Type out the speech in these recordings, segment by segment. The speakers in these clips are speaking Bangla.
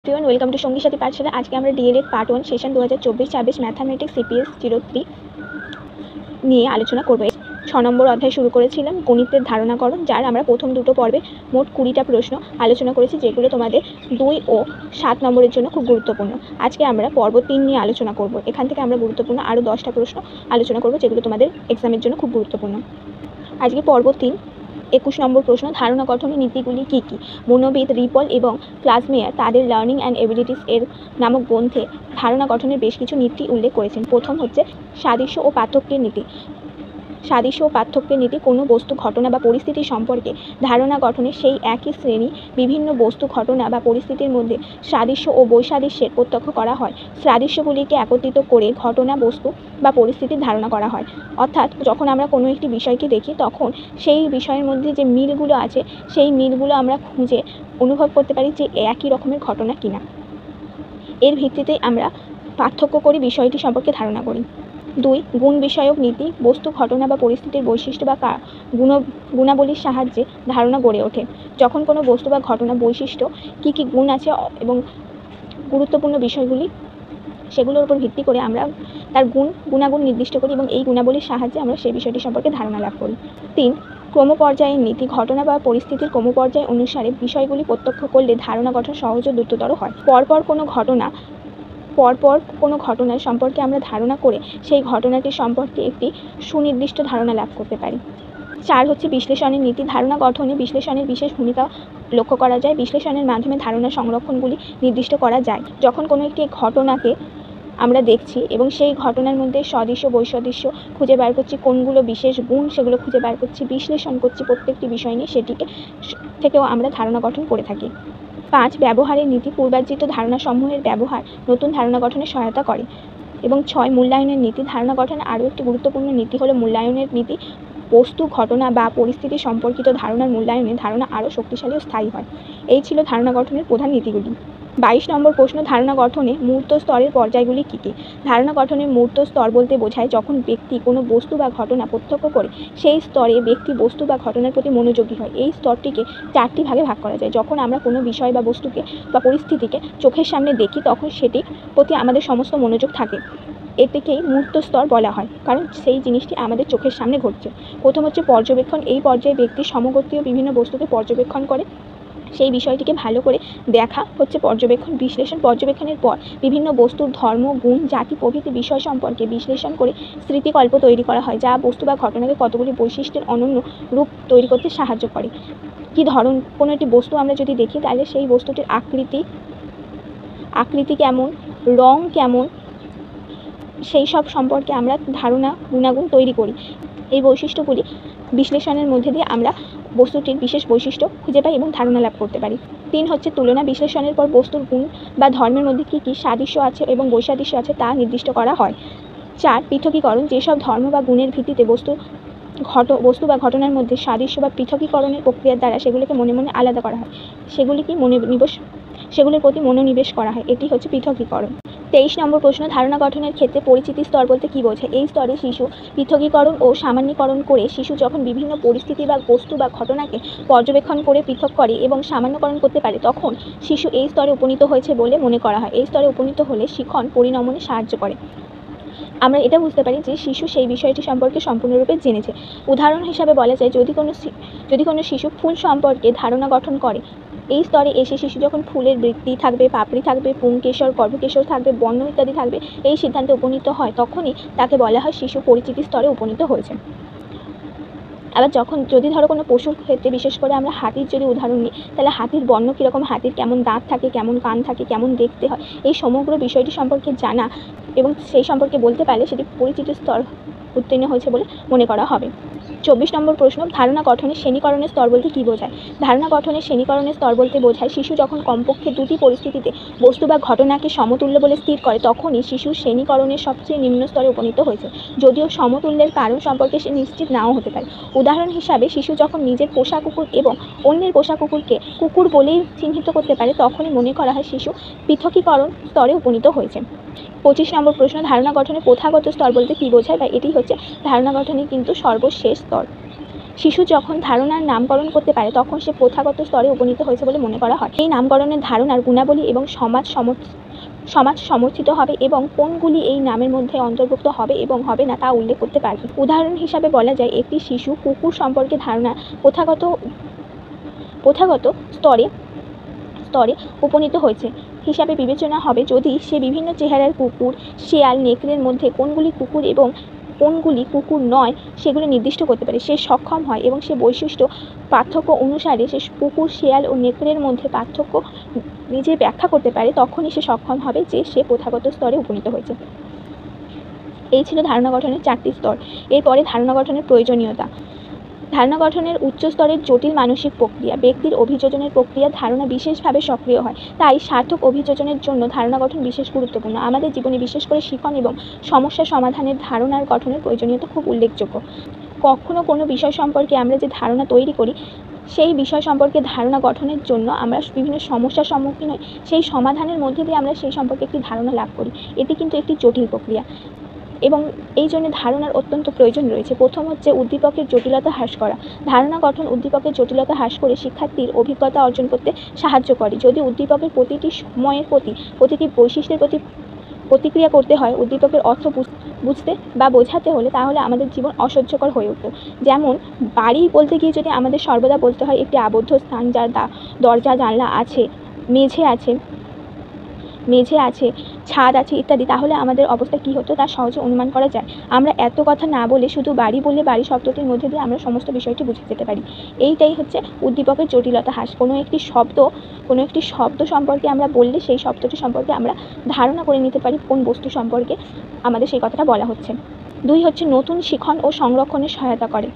এভরিওয়ান, ওয়েলকাম টু সঙ্গী সাথী পাঠশালা। আজকে আমরা DElEd part 1 session 2024-26 mathematics CPS 03 নিয়ে আলোচনা করব। 6 নম্বর অধ্যায় শুরু করেছিলাম গণিতের ধারণাকরণ, যার আমরা প্রথম দুটো পর্বে মোট 20টা প্রশ্ন আলোচনা করেছি, যেগুলো তোমাদের 2 ও 7 নম্বরের জন্য খুব গুরুত্বপূর্ণ। আজকে আমরা পর্ব 3 নিয়ে আলোচনা করব। এখান থেকে আমরা গুরুত্বপূর্ণ আরও 10টা প্রশ্ন আলোচনা করব, যেগুলো তোমাদের এক্সামের জন্য খুব গুরুত্বপূর্ণ। আজকে পর্ব 3, 21 নম্বর প্রশ্ন, ধারণা গঠনের নীতিগুলি কী কী? মনোবিদ রিপল এবং ক্লাসমেয়ার তাদের লার্নিং অ্যান্ড এবিলিটিস এর নামক গ্রন্থে ধারণা গঠনের বেশ কিছু নীতি উল্লেখ করেছেন। প্রথম হচ্ছে সাদৃশ্য ও পার্থক্যের নীতি। সাদৃশ্য ও পার্থক্যের নীতি কোনো বস্তু, ঘটনা বা পরিস্থিতি সম্পর্কে ধারণা গঠনে সেই একই শ্রেণী বিভিন্ন বস্তু, ঘটনা বা পরিস্থিতির মধ্যে সাদৃশ্য ও বৈসাদৃশ্যের প্রত্যক্ষ করা হয়। সাদৃশ্যগুলিকে একত্রিত করে ঘটনা, বস্তু বা পরিস্থিতির ধারণা করা হয়। অর্থাৎ যখন আমরা কোনো একটি বিষয়কে দেখি, তখন সেই বিষয়ের মধ্যে যে মিলগুলো আছে, সেই মিলগুলো আমরা খুঁজে অনুভব করতে পারি যে একই রকমের ঘটনা কিনা। এর ভিত্তিতে আমরা পার্থক্য করি, বিষয়টি সম্পর্কে ধারণা করি। 2, গুণ বিষয়ক নীতি। বস্তু, ঘটনা বা পরিস্থিতির বৈশিষ্ট্য বা গুণাবলীর সাহায্যে ধারণা গড়ে ওঠে। যখন কোনো বস্তু বা ঘটনা বৈশিষ্ট্য কী কী গুণ আছে এবং গুরুত্বপূর্ণ বিষয়গুলি, সেগুলোর উপর ভিত্তি করে আমরা তার গুণাগুণ নির্দিষ্ট করি এবং এই গুণাবলীর সাহায্যে আমরা সেই বিষয়টি সম্পর্কে ধারণা লাভ করি। 3, ক্রমপর্যায়ের নীতি। ঘটনা বা পরিস্থিতির ক্রমপর্যায় অনুসারে বিষয়গুলি প্রত্যক্ষ করলে ধারণা গঠন সহজ ও দ্রুততর হয়। পরপর কোনো ঘটনার সম্পর্কে আমরা ধারণা করে সেই ঘটনাটি সম্পর্কে একটি সুনির্দিষ্ট ধারণা লাভ করতে পারি। 4 হচ্ছে বিশ্লেষণের নীতি। ধারণা গঠনে বিশ্লেষণের বিশেষ ভূমিকা লক্ষ্য করা যায়। বিশ্লেষণের মাধ্যমে ধারণা সংরক্ষণগুলি নির্দিষ্ট করা যায়। যখন কোনো একটি ঘটনাকে আমরা দেখছি এবং সেই ঘটনার মধ্যে সদৃশ্য, বৈসাদৃশ্য খুঁজে বার করছি, কোনগুলো বিশেষ গুণ সেগুলো খুঁজে বার করছি, বিশ্লেষণ করছি প্রত্যেকটি বিষয় নিয়ে, সেটিকে থেকেও আমরা ধারণা গঠন করে থাকি। 5, ব্যবহারের নীতি। পূর্বার্জিত ধারণাসমূহের ব্যবহার নতুন ধারণা গঠনে সহায়তা করে। এবং 6, মূল্যায়নের নীতি। ধারণা গঠনের আরও একটি গুরুত্বপূর্ণ নীতি হলো মূল্যায়নের নীতি। বস্তু, ঘটনা বা পরিস্থিতি সম্পর্কিত ধারণার মূল্যায়নে ধারণা আরও শক্তিশালী ও স্থায়ী হয়। এই ছিল ধারণা গঠনের প্রধান নীতিগুলি। 22 নম্বর প্রশ্ন, ধারণা গঠনে মূর্ত স্তরের পর্যায়গুলি কী কী? ধারণা গঠনের মূর্ত স্তর বলতে বোঝায় যখন ব্যক্তি কোনো বস্তু বা ঘটনা প্রত্যক্ষ করে সেই স্তরে ব্যক্তি বস্তু বা ঘটনার প্রতি মনোযোগী হয়। এই স্তরটিকে 4টি ভাগে ভাগ করা যায়। যখন আমরা কোনো বিষয় বা বস্তুকে বা পরিস্থিতিকে চোখের সামনে দেখি, তখন সেটির প্রতি আমাদের সমস্ত মনোযোগ থাকে। এটিকেই মূর্ত স্তর বলা হয়, কারণ সেই জিনিসটি আমাদের চোখের সামনে ঘটছে। প্রথম হচ্ছে পর্যবেক্ষণ। এই পর্যায়ে ব্যক্তি সমগোত্রীয় বিভিন্ন বস্তুকে পর্যবেক্ষণ করে সেই বিষয়টিকে ভালো করে দেখা হচ্ছে পর্যবেক্ষণ। বিশ্লেষণ। পর্যবেক্ষণের পর বিভিন্ন বস্তুর ধর্ম, গুণ, জাতি প্রভৃতি বিষয় সম্পর্কে বিশ্লেষণ করে স্মৃতিকল্প তৈরি করা হয়, যা বস্তু বা ঘটনাকে কতগুলি বৈশিষ্ট্যের অনন্য রূপ তৈরি করতে সাহায্য করে। কী ধরন? কোনো একটি বস্তু আমরা যদি দেখি, তাহলে সেই বস্তুটির আকৃতি কেমন, রং কেমন, সেই সব সম্পর্কে আমরা ধারণা, গুণাগুণ তৈরি করি। এই বৈশিষ্ট্যগুলি বিশ্লেষণের মধ্যে দিয়ে আমরা বস্তুটির বিশেষ বৈশিষ্ট্য খুঁজে পাই এবং ধারণা লাভ করতে পারি। 3 হচ্ছে তুলনা। বিশ্লেষণের পর বস্তুর গুণ বা ধর্মের মধ্যে কী কী সাদৃশ্য আছে এবং বৈসাদৃশ্য আছে তা নির্দিষ্ট করা হয়। 4, পৃথকীকরণ। যেসব ধর্ম বা গুণের ভিত্তিতে বস্তু বা ঘটনার মধ্যে সাদৃশ্য বা পৃথকীকরণের প্রক্রিয়ার দ্বারা সেগুলিকে মনে মনে আলাদা করা হয়, সেগুলির প্রতি মনোনিবেশ করা হয়, এটি হচ্ছে পৃথকীকরণ। 23 নম্বর প্রশ্ন, ধারণা গঠনের ক্ষেত্রে পরিচিতি স্তর বলতে কী বোঝায়? এই স্তরে শিশু পৃথকীকরণ ও সামান্যীকরণ করে শিশু যখন বিভিন্ন পরিস্থিতি বা বস্তু বা ঘটনাকে পর্যবেক্ষণ করে পৃথক করে এবং সামান্যকরণ করতে পারে, তখন শিশু এই স্তরে উপনীত হয়েছে বলে মনে করা হয়। এই স্তরে উপনীত হলে শিখন পরিণমনে সাহায্য করে। আমরা এটা বুঝতে পারি যে শিশু সেই বিষয়টি সম্পর্কে সম্পূর্ণরূপে জেনেছে। উদাহরণ হিসাবে বলা যায়, যদি কোনো শিশু ফুল সম্পর্কে ধারণা গঠন করে, এই স্তরে এসে শিশু যখন ফুলের বৃত্তি থাকবে, পাপড়ি থাকবে, পুংকেশর, গর্ভকেশর থাকবে, বর্ণ ইত্যাদি থাকবে, এই সিদ্ধান্তে উপনীত হয়, তখনই তাকে বলা হয় শিশু পরিচিতি স্তরে উপনীত হয়েছে। আবার যদি ধরো কোনো পশুর ক্ষেত্রে, বিশেষ করে আমরা হাতির যদি উদাহরণ নিই, তাহলে হাতির বর্ণ কীরকম, হাতির কেমন দাঁত থাকে, কেমন কান থাকে, কেমন দেখতে হয়, এই সমগ্র বিষয়টি সম্পর্কে জানা এবং সেই সম্পর্কে বলতে পারলে সেটি পরিচিতি স্তর উত্তীর্ণ হয়েছে বলে মনে করা হবে। 24 নম্বর প্রশ্ন, ধারণা গঠনের শ্রেণীকরণের স্তর বলতে কী বোঝায়? ধারণা গঠনের শ্রেণীকরণের স্তর বলতে বোঝায় শিশু যখন কমপক্ষে 2টি পরিস্থিতিতে বস্তু বা ঘটনাকে সমতুল্য বলে স্থির করে, তখনই শিশু শ্রেণীকরণের সবচেয়ে নিম্ন স্তরে উপনীত হয়েছে, যদিও সমতুল্যের কারণ সম্পর্কে সে নিশ্চিত নাও হতে পারে। উদাহরণ হিসাবে, শিশু যখন নিজের পোষা কুকুর এবং অন্যের পোষা কুকুরকে কুকুর বলেই চিহ্নিত করতে পারে, তখনই মনে করা হয় শিশু পৃথকীকরণ স্তরে উপনীত হয়েছে। 25 নম্বর প্রশ্ন, ধারণা গঠনের প্রথাগত স্তর বলতে কী বোঝায়? বা এটি হচ্ছে ধারণা গঠনের কিন্তু সর্বশেষ স্তর। শিশু যখন ধারণার নামকরণ করতে পারে তখন সে প্রথাগত স্তরে উপনীত হয়েছে বলে মনে করা হয়। এই নামকরণের ধারণার গুণাবলী এবং সমাজ সমর্থিত হবে এবং কোনগুলি এই নামের মধ্যে অন্তর্ভুক্ত হবে এবং হবে না তা উল্লেখ করতে পারবে। উদাহরণ হিসাবে বলা যায়, একটি শিশু কুকুর সম্পর্কে ধারণা প্রথাগত স্তরে উপনীত হয়েছে হিসাবে বিবেচনা হবে যদি সে বিভিন্ন চেহারার কুকুর, শেয়াল, নেকড়ের মধ্যে কোনগুলি কুকুর এবং কোনগুলি কুকুর নয় সেগুলো নির্দিষ্ট করতে পারে। সে সক্ষম হয় এবং সে বৈশিষ্ট্য পার্থক্য অনুসারে সে কুকুর, শেয়াল ও নেকড়ের মধ্যে পার্থক্য নিজে ব্যাখ্যা করতে পারে, তখনই সে সক্ষম হবে যে সে প্রথাগত স্তরে উপনীত হয়েছে। এই ছিল ধারণা গঠনের 4টি স্তর। এরপরে ধারণা গঠনের প্রয়োজনীয়তা। ধারণা গঠনের উচ্চ স্তরের জটিল মানসিক প্রক্রিয়া, ব্যক্তির অভিযোজনের প্রক্রিয়া ধারণা বিশেষভাবে সক্রিয় হয়। তাই সার্থক অভিযোজনের জন্য ধারণা গঠন বিশেষ গুরুত্বপূর্ণ। আমাদের জীবনে বিশেষ করে শিখন এবং সমস্যা সমাধানের ধারণার গঠনের প্রয়োজনীয়তা খুব উল্লেখযোগ্য। কখনো কোনো বিষয় সম্পর্কে আমরা যে ধারণা তৈরি করি সেই বিষয় সম্পর্কে ধারণা গঠনের জন্য আমরা বিভিন্ন সমস্যার সম্মুখীন হই, সেই সমাধানের মধ্যে দিয়ে আমরা সেই সম্পর্কে একটি ধারণা লাভ করি। এটি কিন্তু একটি জটিল প্রক্রিয়া এবং এই জন্য ধারণার অত্যন্ত প্রয়োজন রয়েছে। প্রথম হচ্ছে উদ্দীপকের জটিলতা হ্রাস করা। ধারণা গঠন উদ্দীপকের জটিলতা হ্রাস করে শিক্ষার্থীর অভিজ্ঞতা অর্জন করতে সাহায্য করে। যদি উদ্দীপকের প্রতিটি সময়ের প্রতি প্রতিটি বৈশিষ্ট্যের প্রতি প্রতিক্রিয়া করতে হয় উদ্দীপকের অর্থ বুঝতে বা বোঝাতে হলে, তাহলে আমাদের জীবন অসহ্যকর হয়ে উঠত। যেমন বাড়ি বলতে গিয়ে যদি আমাদের সর্বদা বলতে হয় একটি আবদ্ধ স্থান যার দরজা জানলা আছে, মেঝে আছে, ছাদ আছে ইত্যাদি, তাহলে আমাদের অবস্থা কী হতো তা সহজে অনুমান করা যায়। আমরা এত কথা না বলে শুধু বাড়ি বলে বাড়ি শব্দটির মধ্যে দিয়ে আমরা সমস্ত বিষয়টি বুঝে যেতে পারি। এইটাই হচ্ছে উদ্দীপকের জটিলতা হ্রাস। কোনো একটি শব্দ সম্পর্কে আমরা বললে সেই শব্দটি সম্পর্কে আমরা ধারণা করে নিতে পারি কোন বস্তু সম্পর্কে আমাদের সেই কথাটা বলা হচ্ছে। 2 হচ্ছে নতুন শিখন ও সংরক্ষণে সহায়তা করে।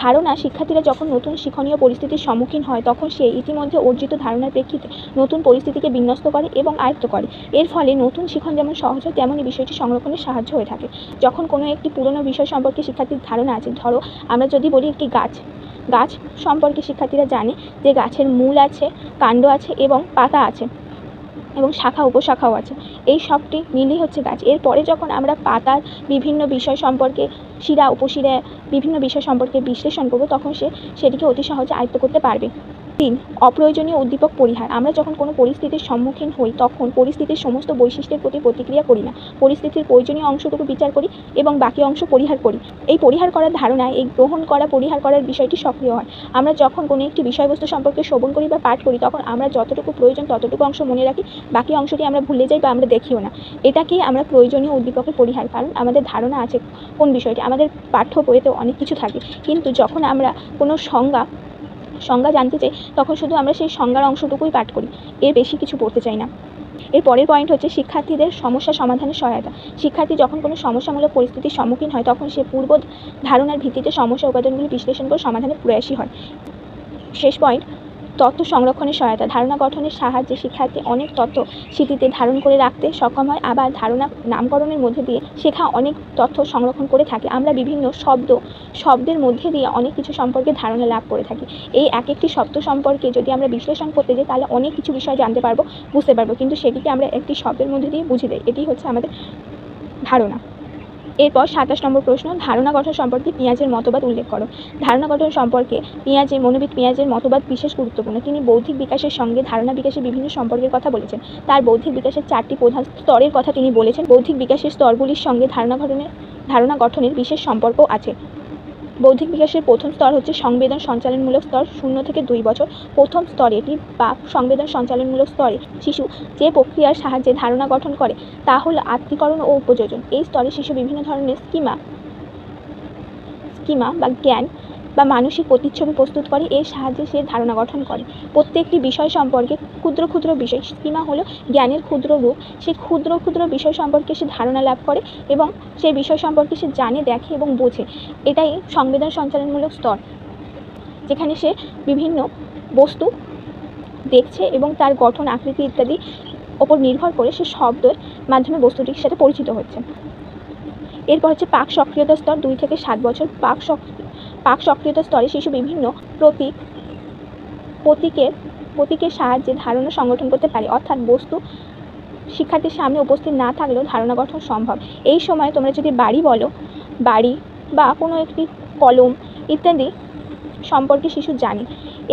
ধারণা শিক্ষার্থীরা যখন নতুন শিক্ষণীয় পরিস্থিতির সম্মুখীন হয় তখন সে ইতিমধ্যে অর্জিত ধারণার প্রেক্ষিতে নতুন পরিস্থিতিকে বিন্যস্ত করে এবং আয়ত্ত করে। এর ফলে নতুন শিখন যেমন সহজ হয় তেমনই বিষয়টি সংরক্ষণে সাহায্য হয়ে থাকে। যখন কোনো একটি পুরনো বিষয় সম্পর্কে শিক্ষার্থীর ধারণা আছে, ধরো আমরা যদি বলি একটি গাছ সম্পর্কে শিক্ষার্থীরা জানে যে গাছের মূল আছে, কাণ্ড আছে এবং পাতা আছে এবং শাখা উপশাখাও আছে, এই সবটি মিলিয়ে হচ্ছে গাছ। এরপরে যখন আমরা পাতার বিভিন্ন বিষয় সম্পর্কে, শিরা উপশিরা বিভিন্ন বিষয় সম্পর্কে বিশ্লেষণ করব তখন সেটিকে অতি সহজে আয়ত্ত করতে পারবে। 3 অপ্রয়োজনীয় উদ্দীপক পরিহার। আমরা যখন কোনো পরিস্থিতির সম্মুখীন হই তখন পরিস্থিতির সমস্ত বৈশিষ্ট্যের প্রতি প্রতিক্রিয়া করি না, পরিস্থিতির প্রয়োজনীয় অংশটুকু বিচার করি এবং বাকি অংশ পরিহার করি। এই পরিহার করার ধারণায় এই গ্রহণ করা পরিহার করার বিষয়টি সক্রিয় হয়। আমরা যখন কোনো একটি বিষয়বস্তু সম্পর্কে শ্রবণ করি বা পাঠ করি তখন আমরা যতটুকু প্রয়োজন ততটুকু অংশ মনে রাখি, বাকি অংশটি আমরা ভুলে যাই বা আমরা দেখিও না। এটাকেই আমরা প্রয়োজনীয় উদ্দীপকের পরিহার। কারণ আমাদের ধারণা আছে কোন বিষয়টি, আমাদের পাঠ্য বইয়েতেও অনেক কিছু থাকে, কিন্তু যখন আমরা কোনো সংজ্ঞা জানতে চাই তখন শুধু আমরা সেই সংজ্ঞার অংশটুকুই পাঠ করি, এর বেশি কিছু পড়তে চাই না। এর পরের পয়েন্ট হচ্ছে শিক্ষার্থীদের সমস্যা সমাধানের সহায়তা। শিক্ষার্থী যখন কোনো সমস্যামূলক পরিস্থিতির সম্মুখীন হয় তখন সে পূর্ব ধারণার ভিত্তিতে সমস্যা উপাদানগুলি বিশ্লেষণ করে সমাধানের প্রয়াসী হয়। শেষ পয়েন্ট, তথ্য সংরক্ষণের সহায়তা। ধারণা গঠনের সাহায্যে শিক্ষার্থী অনেক তথ্য স্মৃতিতে ধারণ করে রাখতে সক্ষম হয়, আবার ধারণা নামকরণের মধ্যে দিয়ে শেখা অনেক তথ্য সংরক্ষণ করে থাকে। আমরা বিভিন্ন শব্দের মধ্যে দিয়ে অনেক কিছু সম্পর্কে ধারণা লাভ করে থাকি। এই এক একটি শব্দ সম্পর্কে যদি আমরা বিশ্লেষণ করতে যাই তাহলে অনেক কিছু বিষয় জানতে পারবো, বুঝতে পারবো, কিন্তু সেটিকে আমরা একটি শব্দের মধ্যে দিয়ে বুঝে দেই। এটি হচ্ছে আমাদের ধারণা। এরপর 27 নম্বর প্রশ্ন, ধারণা গঠন সম্পর্কে পিঁয়াজের মতবাদ উল্লেখ করো। ধারণা গঠন সম্পর্কে মনোবিদ পিঁয়াজের মতবাদ বিশেষ গুরুত্বপূর্ণ। তিনি বৌদ্ধিক বিকাশের সঙ্গে ধারণা বিকাশের বিভিন্ন সম্পর্কের কথা বলেছেন। তার বৌদ্ধিক বিকাশের 4টি প্রধান স্তরের কথা তিনি বলেছেন। বৌদ্ধিক বিকাশের স্তরগুলির সঙ্গে ধারণা গঠনের বিশেষ সম্পর্ক আছে। বৌদ্ধিক বিকাশের প্রথম স্তর হচ্ছে সংবেদন সঞ্চালনমূলক স্তর, 0 থেকে 2 বছর। প্রথম স্তরেটি বা সংবেদন সঞ্চালনমূলক স্তরে শিশু যে প্রক্রিয়ার সাহায্যে ধারণা গঠন করে তা হল আত্মীকরণ ও উপযোজন। এই স্তরে শিশু বিভিন্ন ধরনের স্কিমা বা জ্ঞান বা মানসিক প্রতিচ্ছবি প্রস্তুত করে, এর সাহায্যে সে ধারণা গঠন করে। প্রত্যেকটি বিষয় সম্পর্কে ক্ষুদ্র ক্ষুদ্র বিষয়, স্কিমা হলো জ্ঞানের ক্ষুদ্র রূপ, সেই ক্ষুদ্র ক্ষুদ্র বিষয় সম্পর্কে সে ধারণা লাভ করে এবং সেই বিষয় সম্পর্কে সে জানে, দেখে এবং বোঝে। এটাই সংবেদন সঞ্চালনমূলক স্তর, যেখানে সে বিভিন্ন বস্তু দেখছে এবং তার গঠন, আকৃতি ইত্যাদি ওপর নির্ভর করে সে শব্দের মাধ্যমে বস্তুটির সাথে পরিচিত হচ্ছে। এরপর হচ্ছে পাক সক্রিয়তা স্তর, 2 থেকে 7 বছর। পাক সক্রিয়তা স্তরে শিশু বিভিন্ন প্রতীকের সাহায্যে ধারণা সংগঠন করতে পারে, অর্থাৎ বস্তু শিক্ষার্থীর সামনে উপস্থিত না থাকলেও ধারণা গঠন সম্ভব। এই সময় তোমরা যদি বাড়ি বলো, বাড়ি বা কোনো একটি কলম ইত্যাদি সম্পর্কে শিশু জানে।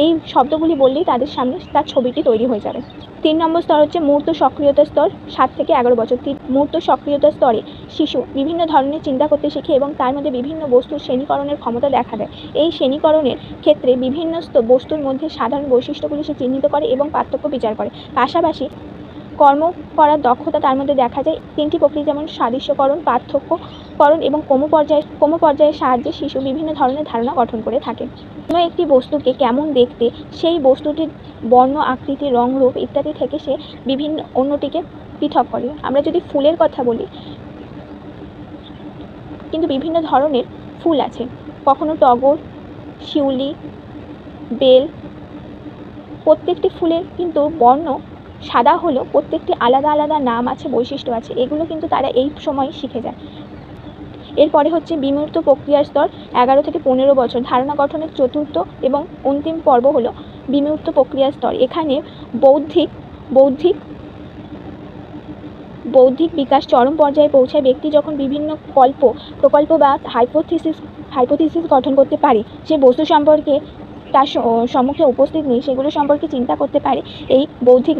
এই শব্দগুলি বললেই তাদের সামনে তার ছবিটি তৈরি হয়ে যাবে। 3 নম্বর স্তর হচ্ছে মূর্ত সক্রিয়তা স্তর, 7 থেকে 11 বছর। মূর্ত সক্রিয়তা স্তরে শিশু বিভিন্ন ধরনের চিন্তা করতে শেখে এবং তার মধ্যে বিভিন্ন বস্তুর শ্রেণীকরণের ক্ষমতা দেখা দেয়। এই শ্রেণীকরণের ক্ষেত্রে বিভিন্ন বস্তুর মধ্যে সাধারণ বৈশিষ্ট্যগুলি সে চিহ্নিত করে এবং পার্থক্য বিচার করে। পাশাপাশি কর্ম করার দক্ষতা তার মধ্যে দেখা যায়। 3টি প্রক্রিয়া যেমন সাদৃশ্যকরণ, পার্থক্যকরণ এবং ক্রমপর্যায়ের সাহায্যে শিশু বিভিন্ন ধরনের ধারণা গঠন করে থাকে। কোনো একটি বস্তুকে কেমন দেখতে, সেই বস্তুটির বর্ণ, আকৃতি, রং, রূপ ইত্যাদি থেকে সে বিভিন্ন অন্যটিকে পৃথক করে। আমরা যদি ফুলের কথা বলি, কিন্তু বিভিন্ন ধরনের ফুল আছে, কখনো টগর, শিউলি, বেল। প্রত্যেকটি ফুলের কিন্তু বর্ণ সাদা হলেও প্রত্যেকটি আলাদা আলাদা নাম আছে, বৈশিষ্ট্য আছে। এগুলো কিন্তু তারা এই সময় শিখে যায়। এরপরে হচ্ছে বিমূর্ত প্রক্রিয়ার স্তর, 11 থেকে 15 বছর। ধারণা গঠনের চতুর্থ এবং অন্তিম পর্ব হলো বিমূর্ত প্রক্রিয়ার স্তর। এখানে বৌদ্ধিক বিকাশ চরম পর্যায়ে পৌঁছায়। ব্যক্তি যখন বিভিন্ন প্রকল্প বা হাইপোথিসিস গঠন করতে পারে, যে বস্তু সম্পর্কে তার সম্মুখে উপস্থিত নেই সেগুলো সম্পর্কে চিন্তা করতে পারে, এই বৌদ্ধিক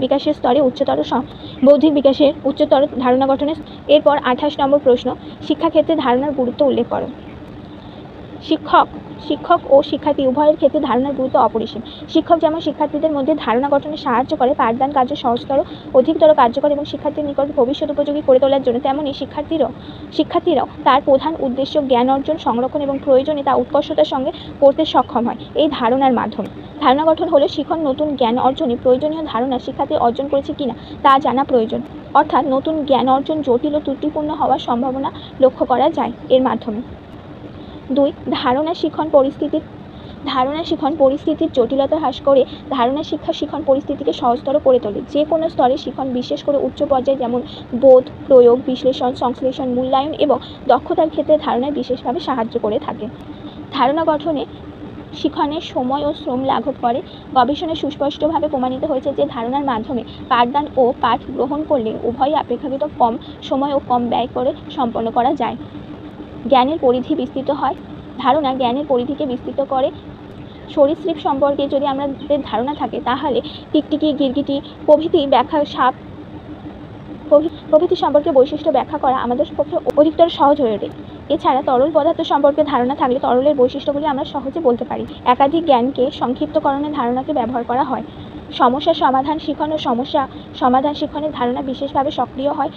বিকাশের উচ্চতর ধারণা গঠনের। এরপর 28 নম্বর প্রশ্ন, শিক্ষাক্ষেত্রে ধারণার গুরুত্ব উল্লেখ করো। শিক্ষক ও শিক্ষার্থী উভয়ের ক্ষেত্রে ধারণার গুরুত্ব অপরিসীম। শিক্ষক যেমন শিক্ষার্থীদের মধ্যে ধারণা গঠনে সাহায্য করে, পাঠদান কার্য সহজতর, অধিকতর কার্যকর এবং শিক্ষার্থীর নিকট ভবিষ্যৎ উপযোগী করে তোলার জন্য, তেমনই শিক্ষার্থীরাও তার প্রধান উদ্দেশ্য জ্ঞান অর্জন, সংরক্ষণ এবং প্রয়োজনে তা উৎকর্ষতার সঙ্গে করতে সক্ষম হয় এই ধারণার মাধ্যমে। ধারণা গঠন হলো শিখন নতুন জ্ঞান অর্জনে প্রয়োজনীয় ধারণা শিক্ষার্থী অর্জন করেছে কিনা তা জানা প্রয়োজন। অর্থাৎ নতুন জ্ঞান অর্জন জটিল ও ত্রুটিপূর্ণ হওয়ার সম্ভাবনা লক্ষ্য করা যায় এর মাধ্যমে। 2. ধারণা শিখন পরিস্থিতির জটিলতা হ্রাস করে ধারণা শিখন পরিস্থিতিকে সহজতর করে তোলে। যে কোনো স্তরে শিখন, বিশেষ করে উচ্চ পর্যায়ে যেমন বোধ, প্রয়োগ, বিশ্লেষণ, সংশ্লেষণ, মূল্যায়ন এবং দক্ষতার ক্ষেত্রে ধারণায় বিশেষভাবে সাহায্য করে থাকে। ধারণা গঠনে শিখনের সময় ও শ্রম লাঘব করে। গবেষণায় সুস্পষ্টভাবে প্রমাণিত হয়েছে যে ধারণার মাধ্যমে পাঠদান ও পাঠ গ্রহণ করলে উভয়ই অপেক্ষাকৃত কম সময় ও কম ব্যয় করে সম্পন্ন করা যায়। জ্ঞানের পরিধি বিস্তৃত হয়। ধারণা জ্ঞানের পরিধিকে বিস্তৃত করে। সরীসৃপ সম্পর্কে যদি আমাদের ধারণা থাকে, তাহলে টিকটিকি, গিরগিটি সাপ প্রভৃতি সম্পর্কে বৈশিষ্ট্য ব্যাখ্যা করা আমাদের পক্ষে অধিকতর সহজ হয়ে ওঠে। এছাড়া তরল পদার্থ সম্পর্কে ধারণা থাকলে তরলের বৈশিষ্ট্যগুলি আমরা সহজে বলতে পারি। একাধিক জ্ঞানকে সংক্ষিপ্তকরণে ধারণাকে ব্যবহার করা হয়। সমস্যা সমাধান শিখন ও সমস্যা সমাধান শিখনের ধারণা বিশেষভাবে সক্রিয় হয়।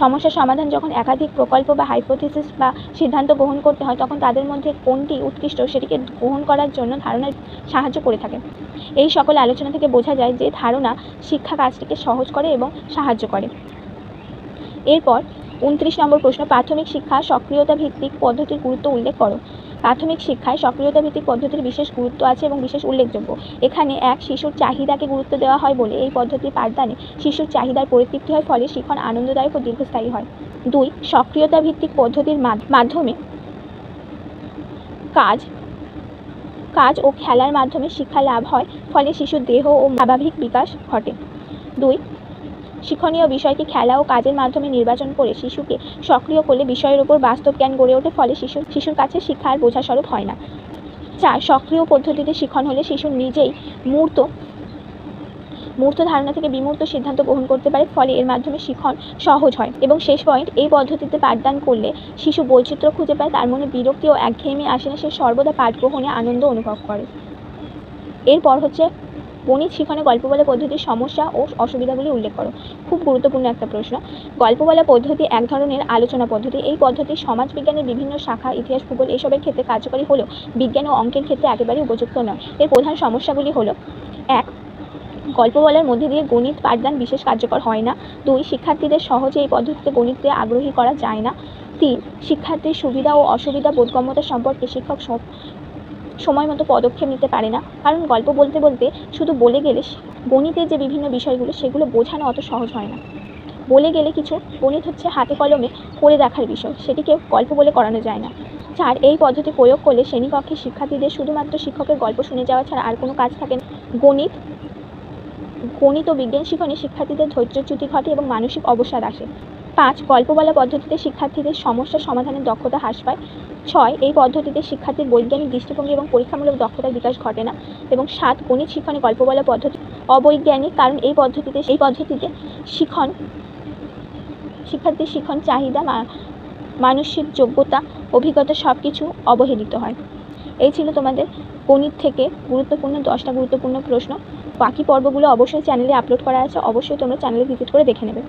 সমস্যা সমাধান যখন একাধিক প্রকল্প বা হাইপোথিসিস বা সিদ্ধান্ত গ্রহণ করতে হয়, তখন তাদের মধ্যে কোনটি উৎকৃষ্ট সেটিকে গ্রহণ করার জন্য ধারণা সাহায্য করে থাকে। এই সকল আলোচনা থেকে বোঝা যায় যে ধারণা শিক্ষা কাজটিকে সহজ করে এবং সাহায্য করে। এরপর 29 নম্বর প্রশ্ন, প্রাথমিক শিক্ষা সক্রিয়তা ভিত্তিক পদ্ধতির গুরুত্ব উল্লেখ করো। প্রাথমিক শিক্ষায় সক্রিয়তা ভিত্তিক পদ্ধতির বিশেষ গুরুত্ব আছে এবং বিশেষ উল্লেখযোগ্য। এখানে 1. শিশুর চাহিদাকে গুরুত্ব দেওয়া হয় বলে এই পদ্ধতির পাঠদানে শিশুর চাহিদার পরিতৃপ্তি হয়, ফলে শিখন আনন্দদায়ক ও দীর্ঘস্থায়ী হয়। 2. সক্রিয়তা ভিত্তিক পদ্ধতির মাধ্যমে কাজ ও খেলার মাধ্যমে শিক্ষা লাভ হয়, ফলে শিশুর দেহ ও স্বাভাবিক বিকাশ ঘটে। 2. শিক্ষণীয় বিষয়কে খেলা ও কাজের মাধ্যমে নির্বাচন করে শিশুকে সক্রিয় করলে বিষয়ের উপর বাস্তব জ্ঞান গড়ে ওঠে, ফলে শিশুর কাছে শিক্ষা আর বোঝাস্বরূপ হয় না। 4. সক্রিয় পদ্ধতিতে শিখন হলে শিশু নিজেই মূর্ত ধারণা থেকে বিমূর্ত সিদ্ধান্ত গ্রহণ করতে পারে, ফলে এর মাধ্যমে শিখন সহজ হয়। এবং শেষ পয়েন্ট, এই পদ্ধতিতে পাঠদান করলে শিশু বৈচিত্র্য খুঁজে পায়, তার মনে বিরক্তি ও একঘেয়েমি আসে না, সে সর্বদা পাঠ গ্রহণে আনন্দ অনুভব করে। এরপর হচ্ছে গণিত শিখনে গল্প বলা পদ্ধতির সমস্যা ও অসুবিধাগুলি উল্লেখ করো। খুব গুরুত্বপূর্ণ একটা প্রশ্ন। গল্প বলা পদ্ধতি এক ধরনের আলোচনা পদ্ধতি। এই পদ্ধতি সমাজবিজ্ঞানের বিভিন্ন শাখা, ইতিহাস, ভূগোল এসবের ক্ষেত্রে কার্যকরী হলেও বিজ্ঞান ও অঙ্কের ক্ষেত্রে একেবারেই উপযুক্ত নয়। এর প্রধান সমস্যাগুলি হলো: 1. গল্প বলার মধ্যে দিয়ে গণিত পাঠদান বিশেষ কার্যকর হয় না। 2. শিক্ষার্থীদের সহজে এই পদ্ধতিতে গণিতে আগ্রহী করা যায় না। 3. শিক্ষার্থীর সুবিধা ও অসুবিধা বোধগম্যতা সম্পর্কে শিক্ষক সময় মতো পদক্ষেপ নিতে পারে না, কারণ গল্প বলতে বলতে শুধু বলে গেলে গণিতের যে বিভিন্ন বিষয়গুলো সেগুলো বোঝানো অত সহজ হয় না। বলে গেলে কিছু, গণিত হচ্ছে হাতে কলমে করে দেখার বিষয়, সেটিকে গল্প বলে করানো যায় না। 4. এই পদ্ধতি প্রয়োগ করলে শ্রেণীকক্ষে শিক্ষার্থীদের শুধুমাত্র শিক্ষকের গল্প শুনে যাওয়া ছাড়া আর কোনো কাজ থাকে না। গণিত ও বিজ্ঞান শিখনে শিক্ষার্থীদের ধৈর্যচ্যুতি ঘটে এবং মানসিক অবসাদ আসে। 5. গল্প বলা পদ্ধতিতে শিক্ষার্থীদের সমস্যা সমাধানের দক্ষতা হ্রাস পায়। 6. এই পদ্ধতিতে শিক্ষার্থীর বৈজ্ঞানিক দৃষ্টিভঙ্গি এবং পরীক্ষামূলক দক্ষতার বিকাশ ঘটে না। এবং 7. গণিত শিক্ষণে গল্প বলা পদ্ধতি অবৈজ্ঞানিক, কারণ এই পদ্ধতিতে শিক্ষার্থীর শিখন চাহিদা, মানসিক যোগ্যতা, অভিজ্ঞতা সব কিছু অবহেলিত হয়। এই ছিল তোমাদের গণিত থেকে গুরুত্বপূর্ণ 10টা গুরুত্বপূর্ণ প্রশ্ন। বাকি পর্বগুলো অবশ্যই চ্যানেলে আপলোড করা আছে, অবশ্যই তোমরা চ্যানেলে ভিজিট করে দেখে নেবে।